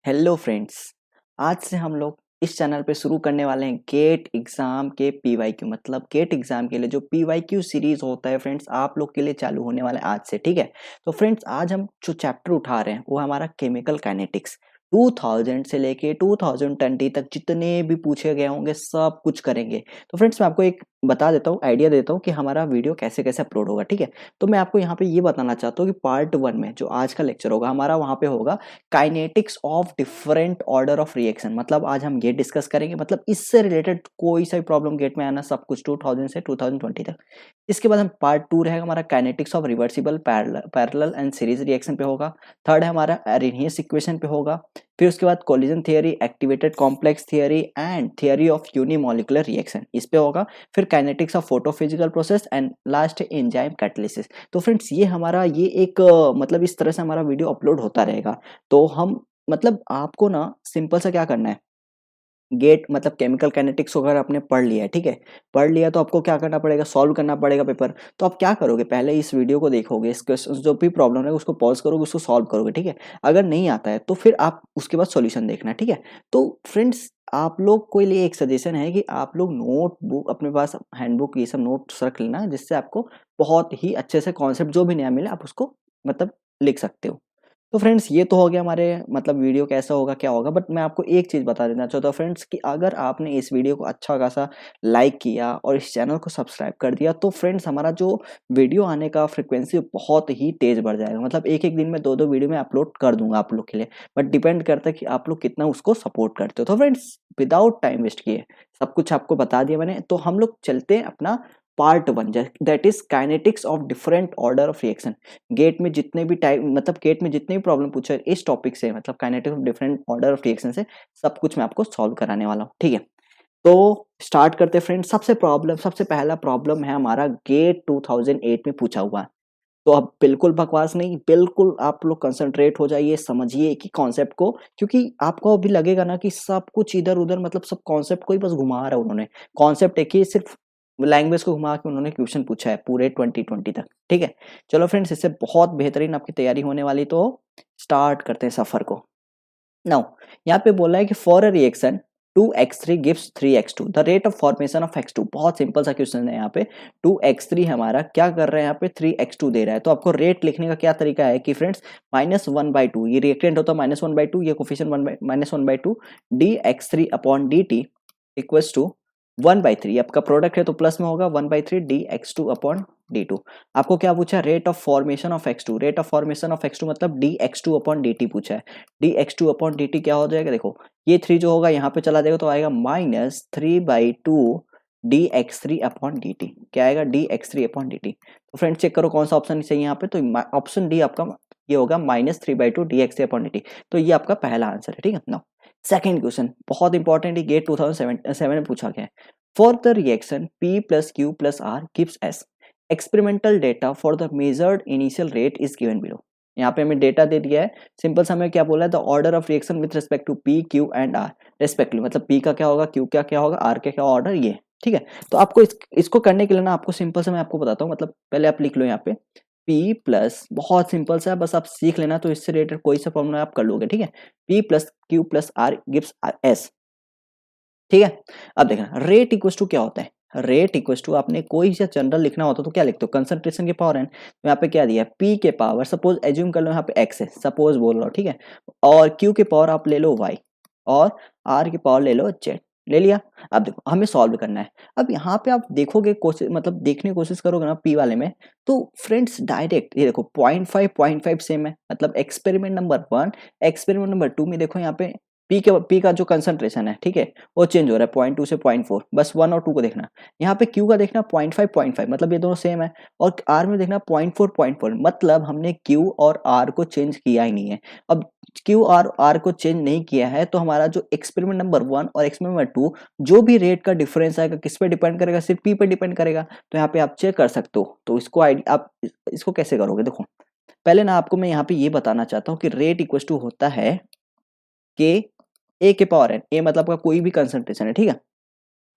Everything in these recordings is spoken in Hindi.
Hello friends. आज से हम लोग इस चैनल पे शुरू करने वाले हैं गेट एग्जाम के पीवाईक्यू मतलब गेट एग्जाम के लिए जो पीवाईक्यू सीरीज होता है फ्रेंड्स आप लोग के लिए चालू होने वाला है आज से। ठीक है, तो फ्रेंड्स आज हम जो चैप्टर उठा रहे हैं वो हमारा केमिकल काइनेटिक्स 2000 से लेके 2020 तक जितने भी पूछे गए होंगे सब कुछ करेंगे। तो फ्रेंड्स मैं आपको एक बता देता हूँ, आइडिया देता हूँ कि हमारा वीडियो कैसे कैसे अपलोड होगा। ठीक है, तो मैं आपको यहाँ पे ये बताना चाहता हूँ कि पार्ट 1 में जो आज का लेक्चर होगा हमारा वहाँ पे होगा kinetics of different order of reaction. मतलब आज हम गेट डिस्कस करेंगे, मतलब इससे रिलेटेड कोई सा भी प्रॉब्लम गेट में आना सब कुछ 2000 से 2020 तक। इसके बाद हम पार्ट 2 रहेगा हमारा kinetics of reversible parallel and series reaction पे होगा। थर्ड है हमारा अरेनियस इक्वेशन पे होगा। फिर उसके बाद collision theory, activated complex theory and theory of unimolecular reaction इस पे होगा। फिर kinetics of photophysical process and last enzyme catalysis. तो फ्रेंड्स ये हमारा ये एक मतलब इस तरह से हमारा वीडियो अपलोड होता रहेगा। तो हम मतलब आपको ना सिंपल सा क्या करना है, गेट मतलब केमिकल काइनेटिक्स अगर आपने पढ़ लिया है, ठीक है, पढ़ लिया तो आपको क्या करना पड़ेगा, सॉल्व करना पड़ेगा पेपर। तो आप क्या करोगे, पहले इस वीडियो को देखोगे, इस क्वेश्चन जो भी प्रॉब्लम है उसको पॉज करोगे, उसको सॉल्व करोगे। ठीक है, अगर नहीं आता है तो फिर आप उसके बाद सॉल्यूशन देखना। ठीक है, तो फ्रेंड्स आप लोग के लिए एक सजेशन है कि आप लोग नोट बुक अपने पास, हैंडबुक ये सब नोट्स रख लेना, जिससे आपको बहुत ही अच्छे से कॉन्सेप्ट जो भी नया मिले आप उसको मतलब लिख सकते हो। तो फ्रेंड्स ये तो हो गया हमारे मतलब वीडियो कैसा होगा क्या होगा, बट मैं आपको एक चीज़ बता देना चाहता हूँ फ्रेंड्स कि अगर आपने इस वीडियो को अच्छा खासा लाइक किया और इस चैनल को सब्सक्राइब कर दिया तो फ्रेंड्स हमारा जो वीडियो आने का फ्रिक्वेंसी बहुत ही तेज़ बढ़ जाएगा। मतलब एक एक दिन में दो दो वीडियो में अपलोड कर दूंगा आप लोग के लिए, बट डिपेंड करता है कि आप लोग कितना उसको सपोर्ट करते हो। तो फ्रेंड्स विदाउट टाइम वेस्ट किए सब कुछ आपको बता दिया मैंने, तो हम लोग चलते हैं अपना part 1 that is kinetics of different order of reaction. GATE में जितने भी टाइप मतलब गेट में जितने भी प्रॉब्लम पूछा है इस टॉपिक से, मतलब kinetics of different order of reaction से सब कुछ मैं आपको सॉल्व कराने वाला हूँ। ठीक है, तो स्टार्ट करते हैं फ्रेंड्स। सबसे पहला प्रॉब्लम है हमारा गेट 2008 में पूछा हुआ है। तो अब बिल्कुल बकवास नहीं, बिल्कुल आप लोग कंसंट्रेट हो जाइए, समझिए कि कॉन्सेप्ट को, क्योंकि आपको अभी लगेगा ना कि सब कुछ इधर उधर मतलब सब कॉन्सेप्ट को ही बस घुमा रहा है उन्होंने। कॉन्सेप्ट एक ही, सिर्फ लैंग्वेज को घुमा के उन्होंने क्वेश्चन पूछा है पूरे 2020 तक। ठीक है, चलो फ्रेंड्स इससे बहुत बेहतरीन आपकी तैयारी होने वाली, तो स्टार्ट करते हैं सफर को। नाउ यहाँ पे बोला है कि for a reaction 2x3 gives 3x2 the rate of formation of x2। बहुत सिंपल सा क्वेश्चन है यहाँ पे। 2x3 हमारा क्या कर रहे हैं यहाँ पे, 3x2 दे रहा है। तो आपको रेट लिखने का क्या तरीका है कि फ्रेंड्स -1/2, ये रिएक्टेंट होता है -1/2, ये कोफिशिएंट -1/2 dx3 अपॉन dt इक्वल्स टू 1/3। आपका प्रोडक्ट है तो प्लस में होगा 1/3 dx2 अपॉन d2। आपको क्या पूछा, rate of formation of x2। Rate of formation of x2 मतलब dx2 अपॉन dt पूछा है। dx2 अपॉन dt क्या हो जाएगा, देखो ये 3 जो होगा यहाँ पे चला जाएगा तो आएगा -3/2 dx3 अपॉन dt। क्या आएगा, dx3 अपॉन dt। तो फ्रेंड्स चेक करो कौन सा ऑप्शन सही है यहाँ पे, तो ऑप्शन डी आपका ये होगा -3/2 dx3 अपॉन dt। तो ये आपका पहला आंसर है। ठीक है, नाउ सेकेंड क्वेश्चन बहुत इंपॉर्टेंट है, गेट 2007 में पूछा गया है। For the reaction P plus Q plus R gives S, experimental data for the measured initial rate is given below. यहाँ पे हमें डेटा दे दिया है, सिंपल सा हमें क्या बोला है, the order of reaction with respect to P Q and R respectively. मतलब P का क्या होगा, Q का क्या होगा, R का क्या ऑर्डर, ये ठीक है। तो आपको इसको करने के लिए ना आपको सिंपल सा मैं आपको बताता हूँ, मतलब पहले आप लिख लो यहाँ पे P प्लस, बहुत सिंपल सा है, बस आप सीख लेना, तो इससे रिलेटेड कोई सा फॉर्मूला आप कर लोगे। ठीक है, P plus Q plus R gives S। ठीक है, अब देखना रेट इक्वल टू क्या होता है। रेट इक्वल टू आपने कोई सा जनरल लिखना होता तो क्या लिखते हो, कंसंट्रेशन के पावर एन। तो यहाँ पे क्या दिया है, P के पावर सपोज एज्यूम कर लो यहाँ पे x है, सपोज बोल रहा हूँ। ठीक है, और Q के पावर आप ले लो y, और R के पावर ले लो z। ले लिया। अब देखो हमें सॉल्व करना है। अब यहाँ पे आप देखोगे कोशिश, मतलब देखने की कोशिश करोगे ना P वाले में, तो फ्रेंड्स डायरेक्ट ये देखो 0.5 सेम है, मतलब एक्सपेरिमेंट नंबर 1 एक्सपेरिमेंट नंबर 2 में देखो यहाँ पे पी का जो कंसंट्रेशन है, ठीक है, वो चेंज हो रहा है 0.2 से 0.4। बस 1 और 2 को देखना। यहाँ पे क्यू का देखना 0.5 मतलब ये दोनों सेम है, और आर में देखना 0.4 मतलब हमने क्यू और आर को चेंज किया ही नहीं है। अब क्यू और आर को चेंज नहीं किया है तो हमारा जो एक्सपेरिमेंट नंबर 1 और एक्सपेरिमेंट नंबर 2 जो भी रेट का डिफरेंस आएगा किस पे डिपेंड करेगा, सिर्फ पी पे डिपेंड करेगा। तो यहाँ पे आप चेक कर सकते हो। तो इसको आप इसको कैसे करोगे, देखो पहले ना आपको मैं यहाँ पे ये बताना चाहता हूँ कि रेट इक्वल टू होता है के ए के पावर एन। ए मतलब का कोई भी कंसंट्रेशन है, ठीक है,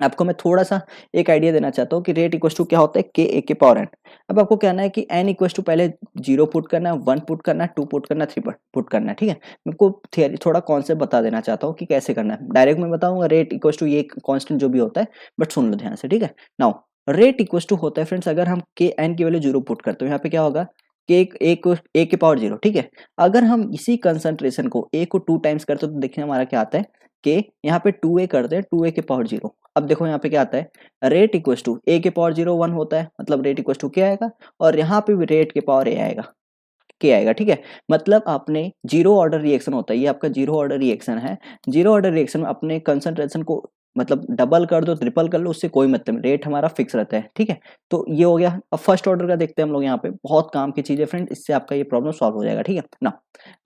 आपको मैं थोड़ा-सा एक आइडिया देना चाहता हूँ कि रेट इक्वल्स टू क्या होता है, के ए के पावर एन। अब आपको कहना है कि एन इक्वल्स टू पहले 0 पुट करना है, 1 पुट करना है, 2 पुट करना है, 3 पुट करना है, ठीक है? मैं आपको थियरी थोड़ा कॉन्सेप्ट बता देना चाहता हूँ कि कैसे करना है। डायरेक्ट मैं बताऊँगा रेट इक्वल्स टू ये कांस्टेंट जो भी होता है, बट सुन लो ध्यान से, ठीक है? नाउ रेट इक्वल्स टू होता है फ्रेंड्स, अगर हम के एन की वैल्यू 0 पुट करते हो, यहाँ पे क्या होगा, के ए के पावर 0, ठीक है? अगर हम इसी कंसंट्रेशन को ए को 2 टाइम्स करते हो तो देखिए हमारा क्या आता है, के यहाँ पे 2a कर दें, 2a के पावर 0। अब देखो यहाँ पे क्या आता है, रेट इक्वल्स टू ए के पावर 0 1 होता है, मतलब रेट इक्वल्स टू क्या आएगा, और यहाँ पे भी रेट के पावर ए आएगा, के आएगा, ठीक है? मतलब आपने जीरो ऑर्डर रिएक्शन होता है, ये आपका जीरो ऑर्डर रिएक्शन है। जीरो ऑर्डर रिएक्शन में अपने कंसंट्रेशन को मतलब डबल कर दो, ट्रिपल कर लो, उससे कोई मतलब नहीं, रेट हमारा फिक्स रहता है, ठीक है? तो ये हो गया। अब फर्स्ट ऑर्डर का देखते हैं हम लोग, यहाँ पे बहुत काम की चीज है फ्रेंड, इससे आपका ये प्रॉब्लम सॉल्व हो जाएगा, ठीक है ना?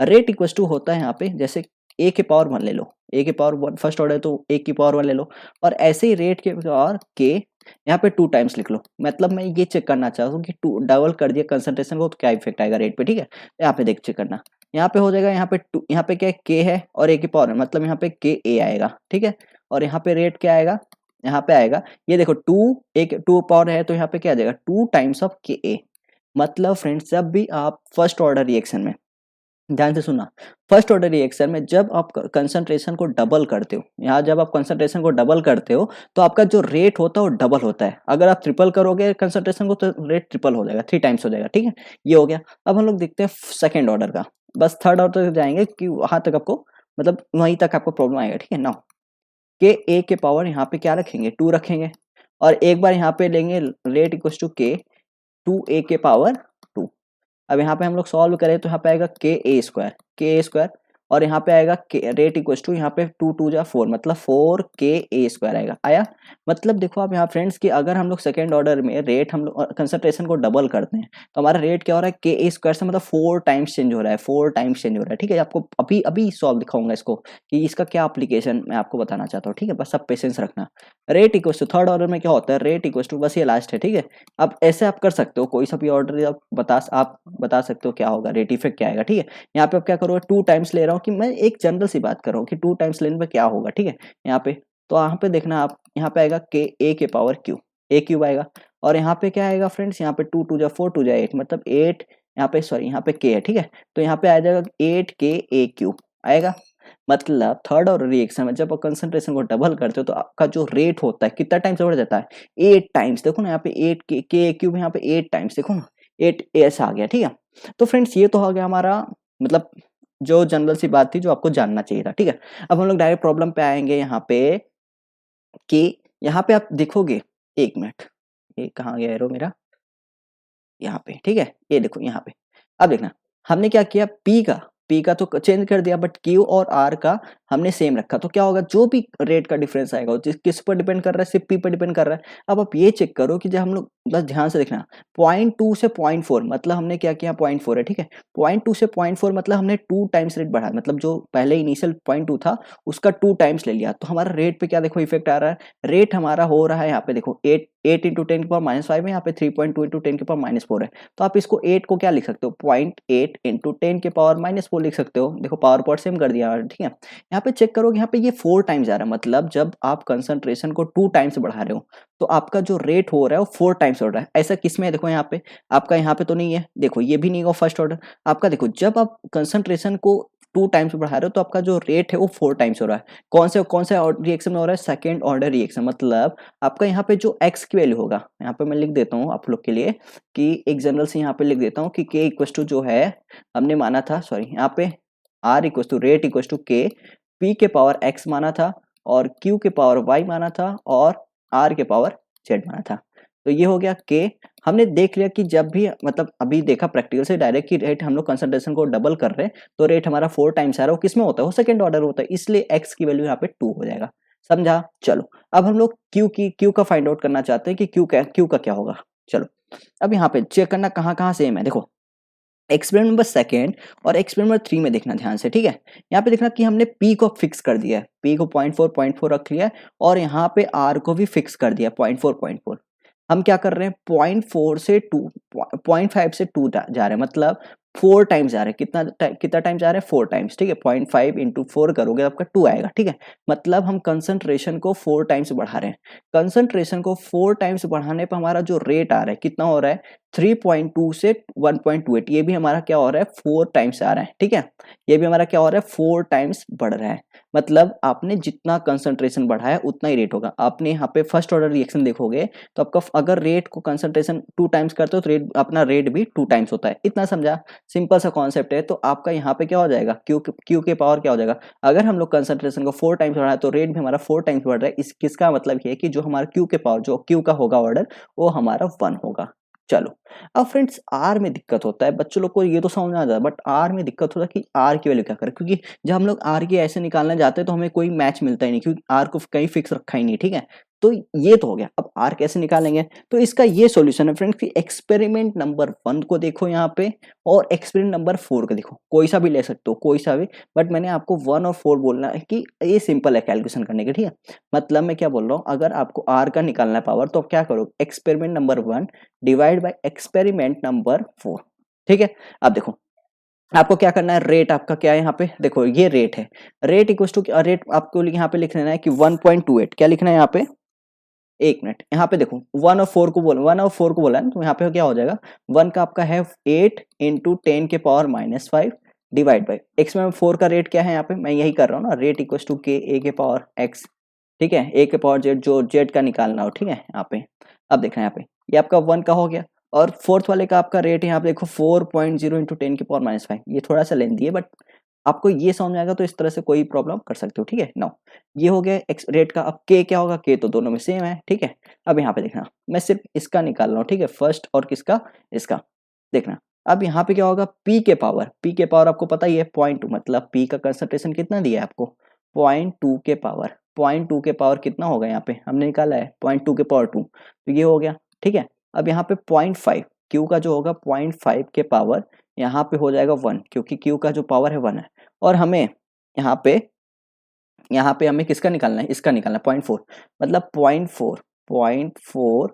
रेट इक्वल्स टू होता है यहाँ पे, जैसे ए के पावर 1 ले लो, ए के पावर 1 फर्स्ट ऑर्डर है तो ए की पावर 1 ले लो, और ऐसे ही रेट के पावर के यहाँ पे 2 टाइम्स लिख लो। मतलब मैं ये चेक करना चाहता हूँ कि 2 डबल कर दिया कंसंट्रेशन को तो क्या इफेक्ट आएगा रेट पे, ठीक है? यहाँ पे देख चेक करना, यहाँ पे हो जाएगा, यहाँ पे 2, यहाँ पे क्या है, के है और ए की पावर है, मतलब यहाँ पे के ए आएगा, ठीक है? और यहाँ पे रेट क्या आएगा, यहाँ पे आएगा, ये देखो 2 एक 2 पावर है तो यहाँ पे क्या आ जाएगा, 2 टाइम्स ऑफ के ए। मतलब फ्रेंड्स जब भी आप फर्स्ट ऑर्डर रिएक्शन में, ध्यान से सुनना, फर्स्ट ऑर्डर रिएक्शन में जब आप कंसंट्रेशन को डबल करते हो, यहाँ जब आप कंसंट्रेशन को डबल करते हो तो आपका जो रेट होता है वो डबल होता है। अगर आप ट्रिपल करोगे कंसंट्रेशन को तो रेट ट्रिपल हो जाएगा, 3 टाइम्स हो जाएगा, ठीक है? ये हो गया। अब हम लोग देखते हैं सेकेंड ऑर्डर का, बस थर्ड ऑर्डर तक जाएंगे कि वहां तक आपको मतलब वहीं तक आपको प्रॉब्लम आएगा, ठीक है ना? के ए के पावर यहाँ पे क्या रखेंगे, 2 रखेंगे, और एक बार यहाँ पे लेंगे रेट इक्वल टू के 2a के पावर 2। अब यहाँ पे हम लोग सॉल्व करें तो यहाँ पे आएगा के ए स्क्वायर, और यहाँ पे आएगा रेट इक्वल्स टू, यहाँ पे 2 2 जा 4, मतलब 4 के ए स्क्वायर आएगा, आया? मतलब देखो आप यहाँ फ्रेंड्स कि अगर हम लोग सेकेंड ऑर्डर में रेट हम लोग कंसंट्रेशन को डबल करते हैं तो हमारा रेट क्या हो रहा है, के ए स्क्वायर से मतलब 4 टाइम्स चेंज हो रहा है, 4 टाइम्स चेंज हो रहा है, ठीक है? आपको अभी अभी सॉल्व दिखाऊंगा इसको कि इसका क्या एप्लीकेशन मैं आपको बताना चाहता हूँ, ठीक है? बस सब पेशेंस रखना। Rate equals to third order में क्या होता है, रेट इक्वल्स टू, बस ये लास्ट है, ठीक है? अब ऐसे आप कर सकते हो, कोई सा भी ऑर्डर आप बता सकते हो क्या होगा, रेट इफेक्ट क्या आएगा, ठीक है? यहाँ पे आप क्या करोगे, 2 टाइम्स ले रहा हूँ कि मैं एक जनरल सी बात कर रहा हूँ कि 2 टाइम्स लेने पे क्या होगा, ठीक है? यहाँ पे तो यहाँ पे देखना आप, यहाँ पे आएगा के ए के पावर क्यू, ए क्यूब आएगा, और यहाँ पे क्या आएगा फ्रेंड्स, यहाँ पे 2 2 जा 4 2 जा 8, मतलब 8, यहाँ पे सॉरी यहाँ पे के है, ठीक है? तो यहाँ पे आ जाएगा 8 के ए क्यूब आएगा। मतलब थर्ड और रिएक्शन में जब आप कंसंट्रेशन को डबल करते हो तो आपका जो रेट होता है कितना टाइम्स बढ़ जाता है, 8 टाइम्स। देखो ना यहाँ पे 8 के क्यूब, यहाँ पे 8 टाइम्स, देखो ना 8 ऐसा आ गया, ठीक है? तो फ्रेंड्स ये तो हो गया हमारा मतलब जो जनरल सी बात थी जो आपको जानना चाहिए था, ठीक है? अब हम लोग डायरेक्ट प्रॉब्लम पे आएंगे यहाँ पे कि यहाँ पे आप देखोगे, एक मिनट, ये कहाँ गया एरो मेरा, यहाँ पे, ठीक है? ये देखो यहाँ पे, अब देखना हमने क्या किया, पी का तो चेंज कर दिया, बट क्यू और आर का हमने सेम रखा, तो क्या होगा, जो भी रेट का डिफरेंस आएगा वो किस पर डिपेंड कर रहा है, सिर्फ पी पर डिपेंड कर रहा है। अब आप ये चेक करो कि जब हम लोग, बस ध्यान से देखना, 0.2 से 0.4 मतलब हमने क्या किया, 0.4 है, ठीक है? 0.2 से 0.4 मतलब हमने 2 टाइम्स रेट बढ़ाया, मतलब जो पहले इनिशियल 0.2 था उसका 2 टाइम्स ले लिया, तो हमारा रेट पे क्या देखो इफेक्ट आ रहा है, रेट हमारा हो रहा है यहाँ पे देखो 8 इंटू 10 के पावर -5 है, यहाँ पे 3.2 इंटू 10 के पावर -4 है, तो आप इसको 8 को क्या लिख सकते हो, 0.8 इंटू 10 के पावर -4 लिख सकते हो। देखो पावर पॉइंट सेम कर दिया, ठीक है? यहाँ पे चेक करोगे, यहाँ पे ये 4 टाइम्स आ रहा है, मतलब जब आप कंसंट्रेशन को 2 टाइम्स बढ़ा रहे हो तो आपका जो रेट हो रहा है वो 4 टाइम्स हो रहा है। ऐसा किसमें है, देखो यहाँ पे आपका, यहाँ पे तो नहीं है, देखो ये भी नहीं होगा फर्स्ट ऑर्डर आपका। देखो जब आप कंसंट्रेशन को 2 टाइम्स बढ़ा रहे हो तो आपका जो रेट है वो 4 टाइम्स हो रहा है। कौन से रिएक्शन में हो रहा है, सेकेंड ऑर्डर रिएक्शन, मतलब आपका यहाँ पे जो एक्स की वैल्यू होगा, यहाँ पे मैं लिख देता हूँ आप लोग के लिए कि एक जनरल से यहाँ पे लिख देता हूँ कि के इक्वल टू जो है हमने माना था, सॉरी यहाँ पे R equal to rate equal to k, P के पावर एक्स माना था और क्यू के पावर वाई माना था और आर के पावर जेड माना था। तो ये हो गया के। हमने देख लिया कि जब भी मतलब अभी देखा प्रैक्टिकल से डायरेक्ट की रेट हम लोग कंसंट्रेशन को डबल कर रहे हैं तो रेट हमारा 4 टाइम्स आ रहा है, वो किसमें होता है, वो सेकंड ऑर्डर होता है, इसलिए एक्स की वैल्यू यहाँ पे 2 हो जाएगा। समझा? चलो अब हम लोग क्यू का फाइंड आउट करना चाहते हैं कि क्यू का क्या होगा। चलो अब यहाँ पे चेक करना कहाँ कहाँ सेम है। देखो एक्सपेरिमेंट नंबर सेकेंड और एक्सपेरिमेंट नंबर 3 में देखना ध्यान से, ठीक है? यहाँ पे देखना कि हमने पी को फिक्स कर दिया है, पी को 0.4 रख लिया है और यहाँ पे आर को भी फिक्स कर दिया 0.4। हम क्या कर रहे हैं, 0.4 से 2, 0.5 से 2 जा रहे हैं, मतलब 4 टाइम्स जा रहे हैं, कितना टाइम जा रहे हैं, 4 टाइम्स, ठीक है। 0.5 इंटू 4 करोगे आपका 2 आएगा, ठीक है। मतलब हम कंसंट्रेशन को 4 टाइम्स बढ़ा रहे हैं। कंसंट्रेशन को 4 टाइम्स बढ़ाने पर हमारा जो रेट आ रहा है कितना हो रहा है, 3.2 से 1.28, ये भी हमारा क्या हो रहा है, 4 टाइम्स आ रहा है, ठीक है। ये भी हमारा क्या हो रहा है, 4 टाइम्स बढ़ रहा है। मतलब आपने जितना कंसंट्रेशन बढ़ाया उतना ही रेट होगा। आपने यहाँ पे फर्स्ट ऑर्डर रिएक्शन देखोगे तो आपका अगर रेट को कंसंट्रेशन 2 टाइम्स करते हो तो रेट अपना रेट भी 2 टाइम्स होता है। इतना समझा, सिंपल सा कॉन्सेप्ट है। तो आपका यहाँ पे क्या हो जाएगा, क्यू के पावर क्या हो जाएगा, अगर हम लोग कंसंट्रेशन को 4 टाइम्स बढ़ाए तो रेट भी हमारा 4 टाइम्स बढ़ रहा है। इस किसका मतलब ये है कि जो हमारा क्यू के पावर, जो क्यू का होगा ऑर्डर, वो हमारा 1 होगा। चलो, अब फ्रेंड्स आर में दिक्कत होता है, बच्चों लोग को ये तो समझ में आ जाता है, बट आर में दिक्कत होता है कि आर की वैल्यू क्या करें, क्योंकि जब हम लोग आर की ऐसे निकालने जाते हैं तो हमें कोई मैच मिलता ही नहीं, क्योंकि आर को कहीं फिक्स रखा ही नहीं, ठीक है। तो ये तो हो गया, अब आर कैसे निकालेंगे, तो इसका ये सॉल्यूशन है फ्रेंड्स कि एक्सपेरिमेंट नंबर 1 को देखो यहाँ पे, और एक्सपेरिमेंट नंबर 4 को देखो, कोई सा भी ले सकते हो, कोई सा भी, बट मैंने आपको 1 और 4 बोलना है कि ये सिंपल है कैलकुलेशन करने के, ठीक है। मतलब मैं क्या बोल रहा हूँ, अगर आपको आर का निकालना है पावर तो आप क्या करो, experiment number 1 divide by experiment number 4, ठीक है। अब देखो आपको क्या करना है, रेट आपका क्या है यहाँ पे, देखो ये रेट है, रेट इक्वल टू रेट आपको यहाँ पे लिख लेना है कि 1.28, क्या लिखना है यहाँ पे, एक मिनट, यहाँ पे देखो 1 और 4 को बोला है तो यहाँ पे क्या हो जाएगा, 1 का आपका है 8 इंटू 10 के पावर -5 डिवाइड बाई एक्स में 4 का रेट क्या है, यहाँ पे मैं यही कर रहा हूँ ना, रेट इक्वल टू के ए के पावर एक्स, ठीक है, ए के पावर जेड, जो जेड का निकालना हो, ठीक है। यहाँ पे अब देखना यहाँ पे ये आपका 1 का हो गया, और फोर्थ वाले का आपका रेट यहाँ पे देखो 4.0 इंटू 10 के पावर -5, ये थोड़ा सा लेंथी है, बट आपको ये समझ में आएगा तो इस तरह से कोई प्रॉब्लम कर सकते हो, ठीक है। नाउ ये हो गया एक्स रेट का, अब के क्या होगा, के तो दोनों में सेम है, ठीक है। अब यहाँ पे देखना, मैं सिर्फ इसका निकाल रहा हूँ, ठीक है, फर्स्ट और किसका, इसका, देखना। अब यहाँ पे क्या होगा, पी के पावर आपको पता ही है 0.2, मतलब पी का कंसंट्रेशन कितना दिया है आपको, 0.2 के पावर, 0.2 के पावर कितना होगा, यहाँ पे हमने निकाला है 0.2 के पावर 2, तो ये हो गया, ठीक है। अब यहाँ पे 0.5 क्यू का जो होगा 0.5 के पावर यहाँ पे हो जाएगा 1, क्योंकि क्यू का जो पावर है 1 है, और हमें यहाँ पे हमें किसका निकालना है, इसका निकालना है 0.4, मतलब 0.4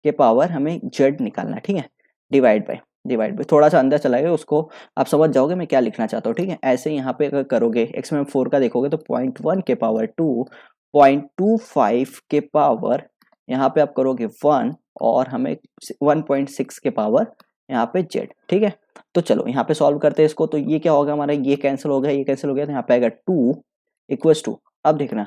के पावर हमें जेड निकालना है, ठीक है। डिवाइड बाय थोड़ा सा अंदर चला गया, उसको आप समझ जाओगे मैं क्या लिखना चाहता हूँ, ठीक है। ऐसे यहाँ पे अगर करोगे एक्स में 4 का देखोगे तो 0.1 के पावर 2, 0.25 के पावर यहाँ पे आप करोगे 1, और हमें 1.6 के पावर यहाँ पे जेड, ठीक है। तो चलो यहाँ पे सॉल्व करते हैं इसको, तो ये क्या होगा हमारा, ये कैंसिल हो गया, ये कैंसिल हो गया, तो यहाँ पे आएगा 2 इक्वल्स टू, अब देखना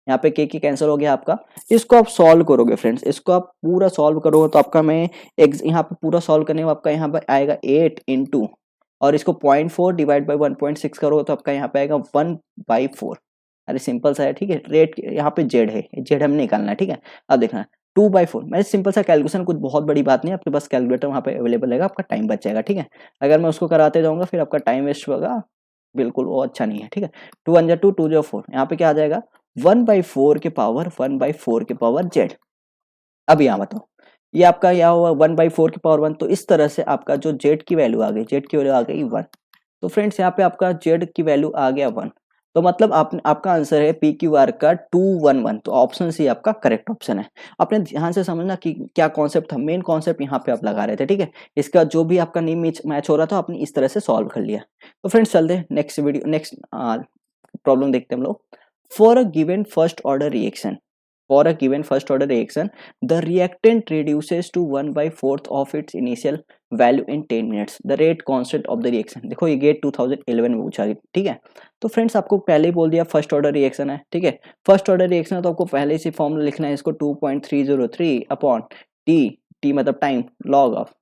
यहाँ पे के कैंसिल हो गया आपका, इसको आप सॉल्व करोगे फ्रेंड्स, इसको आप पूरा सॉल्व करोगे तो आपका मैं यहाँ पे पूरा सॉल्व करने में आपका यहाँ पे आएगा 8 इंटू, और इसको 0.4 डिवाइड बाई 1.6 करोगे तो आपका यहाँ पे आएगा 1/4। अरे सिंपल सा है, ठीक है। रेट यहाँ पे जेड है, जेड हमें निकालना है, ठीक है। अब देखना 2/4, मैं सिंपल सा कैलकुलेशन, कुछ बहुत बड़ी बात नहीं है, आपके पास कैलकुलेटर वहाँ पे अवेलेबल है, आपका टाइम बच जाएगा, ठीक है। अगर मैं उसको कराते जाऊँगा फिर आपका टाइम वेस्ट होगा, बिल्कुल वो अच्छा नहीं है, ठीक है। 2 1 2 2 0 4, यहाँ पे क्या आ जाएगा 1/4 के पावर 1/4 के पावर जेड। अब यहाँ बताओ ये आपका क्या हुआ 1/4 के पावर 1, तो इस तरह से आपका जो जेड की वैल्यू आ गई, जेड की वैल्यू आ गई 1। तो फ्रेंड्स यहाँ पे आपका जेड की वैल्यू आ गया 1, तो मतलब आपका आंसर है पी क्यू आर का 211, तो ऑप्शन सी आपका करेक्ट ऑप्शन है। आपने ध्यान से समझना कि क्या कॉन्सेप्ट था, मेन कॉन्सेप्ट यहाँ पे आप लगा रहे थे, ठीक है। इसका जो भी आपका नहीं मैच हो रहा था आपने इस तरह से सॉल्व कर लिया। तो फ्रेंड्स चलते हैं नेक्स्ट प्रॉब्लम देखते हैं हम लोग। For a given first order reaction, the reactant reduces to 1/4 of its initial value in 10 minutes. The rate constant of the reaction, देखो ये गेट 2011 में पूछा गया, ठीक है। तो फ्रेंड्स आपको पहले ही बोल दिया फर्स्ट ऑर्डर रिएक्शन है, ठीक है। फर्स्ट ऑर्डर रिएक्शन है तो आपको पहले से फॉर्मूला लिखना है, इसको 2.303 अपॉन टी मतलब टाइम लॉग ऑफ,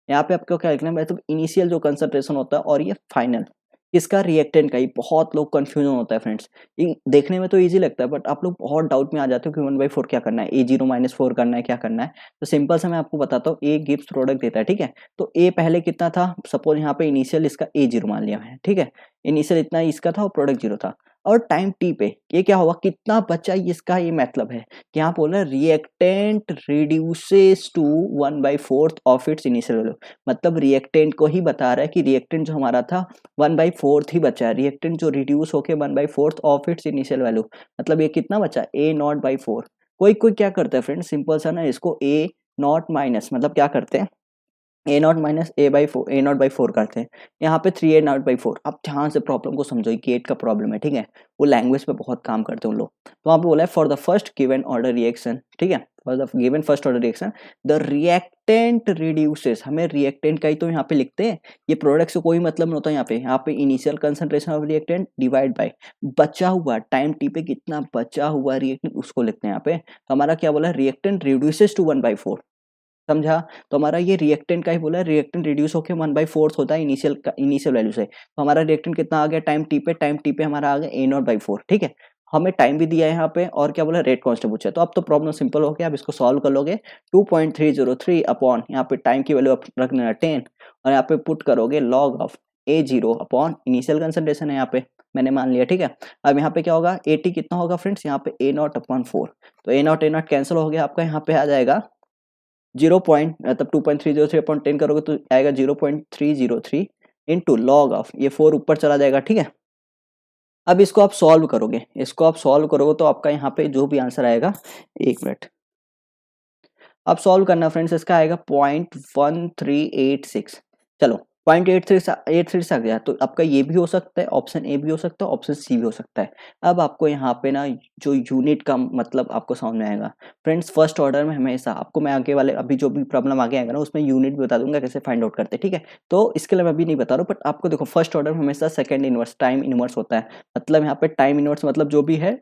यहाँ पे आपको क्या लिखना है, मतलब इनिशियल जो कंसंट्रेशन होता है और ये फाइनल इसका रिएक्टेंट का। ही बहुत लोग कंफ्यूजन होता है फ्रेंड्स, ये देखने में तो इजी लगता है बट आप लोग बहुत डाउट में आ जाते हो कि 1/4 क्या करना है, A0-4 करना है, क्या करना है। तो सिंपल से मैं आपको बताता हूँ, ए गिव्स प्रोडक्ट देता है, ठीक है। तो ए पहले कितना था, सपोज यहाँ पे इनिशियल इसका A0 मान लिया है, ठीक है। इनिशियल इतना इसका था और प्रोडक्ट 0 था, और टाइम टी पे ये क्या होगा, कितना बचा, इसका ये मतलब है कि यहाँ बोल रहा है reactant reduces to 1/4 of its initial value, मतलब रिएक्टेंट को ही बता रहा है कि रिएक्टेंट जो हमारा था 1/4 ही बचा है, रिएक्टेंट जो रिड्यूस होके 1/4 ऑफ इट्स इनिशियल वैल्यू, मतलब ये कितना बचा A0/4। कोई कोई क्या करता है फ्रेंड, सिंपल सा ना, इसको A0 माइनस मतलब क्या करते हैं, A naught minus A by four, A naught by four करते हैं, यहाँ पे 3 ए नॉट बाई फोर। अब ध्यान से प्रॉब्लम को समझो, गेट का प्रॉब्लम है, ठीक है, वो लैंग्वेज पे बहुत काम करते हैं उन लोग। तो वहाँ पे बोला है for the first given order reaction, ठीक है, for the given first order reaction the reactant reduces, हमें रिएक्टेंट का ही तो यहाँ पे लिखते हैं, ये प्रोडक्ट से कोई मतलब नहीं होता। यहाँ पे initial concentration of reactant divide by बचा हुआ टाइम टी पे कितना बचा हुआ रिएक्टेंट, उसको लिखते हैं यहाँ पे। तो हमारा क्या बोला, रिएक्टेंट रिड्यूसेस टू 1/4, समझा। तो हमारा ये रिएक्टेंट का ही बोला है, रिएक्टेंट रिड्यूस होकर 1/4 होता है इनिशियल वैल्यू से। तो हमारा रिएक्टेंट कितना आ गया टाइम टी पे, टाइम टी पे हमारा आ गया A0/4, ठीक है। हमें टाइम भी दिया है यहाँ पे, और क्या बोला, रेट कांस्टेंट पूछा है। तो अब तो प्रॉब्लम सिंपल हो गया, अब इसको सॉल्व कर लोगे। 2.303 अपॉन यहाँ पे टाइम की वैल्यू रख लेना 10, और यहाँ पे पुट करोगे log of A0 upon initial concentration है यहाँ पे, मैंने मान लिया, ठीक है। अब यहाँ पे क्या होगा, AT कितना होगा फ्रेंड्स, यहाँ पे A0/4, तो A0 कैंसिल हो गया आपका, यहाँ पे आ जाएगा 0 पॉइंट, मतलब 2.303 अपॉन 10 करोगे तो आएगा 0.303 इंटू लॉग ऑफ, ये 4 ऊपर चला जाएगा, ठीक है। अब इसको आप सॉल्व करोगे, इसको आप सॉल्व करोगे तो आपका यहाँ पे जो भी आंसर आएगा, एक मिनट, अब सॉल्व करना फ्रेंड्स, इसका आएगा 0.1386। चलो 0.83 आ गया, तो आपका ये भी हो सकता है, ऑप्शन ए भी हो सकता है, ऑप्शन सी भी हो सकता है। अब आपको यहाँ पे ना जो यूनिट का मतलब आपको समझ में आएगा फ्रेंड्स। फर्स्ट ऑर्डर में हमेशा आपको मैं आगे वाले अभी जो भी प्रॉब्लम आगे आएगा ना उसमें यूनिट भी बता दूंगा कैसे फाइंड आउट करते हैं, ठीक है। तो इसके लिए मैं अभी नहीं बता रहा हूँ, बट आपको देखो फर्स्ट ऑर्डर में हमेशा सेकंड इनवर्स टाइम इनवर्स होता है, मतलब यहाँ पे टाइम इनवर्स मतलब जो भी है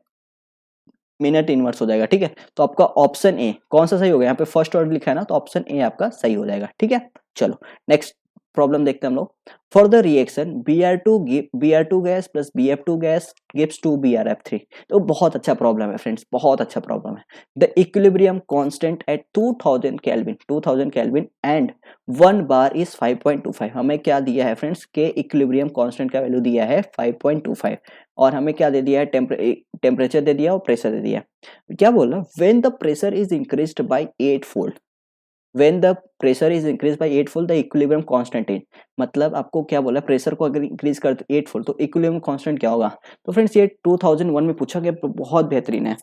मिनट इनवर्स हो जाएगा, ठीक है। तो आपका ऑप्शन ए कौन सा सही होगा, यहाँ पे फर्स्ट ऑर्डर लिखा है ना, तो ऑप्शन ए आपका सही हो जाएगा, ठीक है। चलो नेक्स्ट प्रॉब्लम देखते हैं हम लोग। For the reaction Br2 gas plus Bf2 gas gives two Brf3। तो बहुत अच्छा प्रॉब्लम है फ्रेंड्स, बहुत अच्छा प्रॉब्लम है। The equilibrium constant eight 2000 kelvin and 1 bar is 5.25। हमें क्या दिया है फ्रेंड्स के इक्विलिब्रियम कांस्टेंट का वैल्यू दिया है 5.25, और हमें क्या दे दिया है, टेम्परेचर दे दिया और प्रेशर दे दिया। क्या बोला, when the pressure is increased by 8 fold, when the pressure is increase by 8 fold the equilibrium constant is, मतलब आपको क्या बोला, प्रेशर को अगर इंक्रीज कर 8 फोल्ड तो इक्विलिब्रियम कांस्टेंट क्या होगा। तो फ्रेंड्स ये 2001 में पूछा गया, बहुत बेहतरीन है।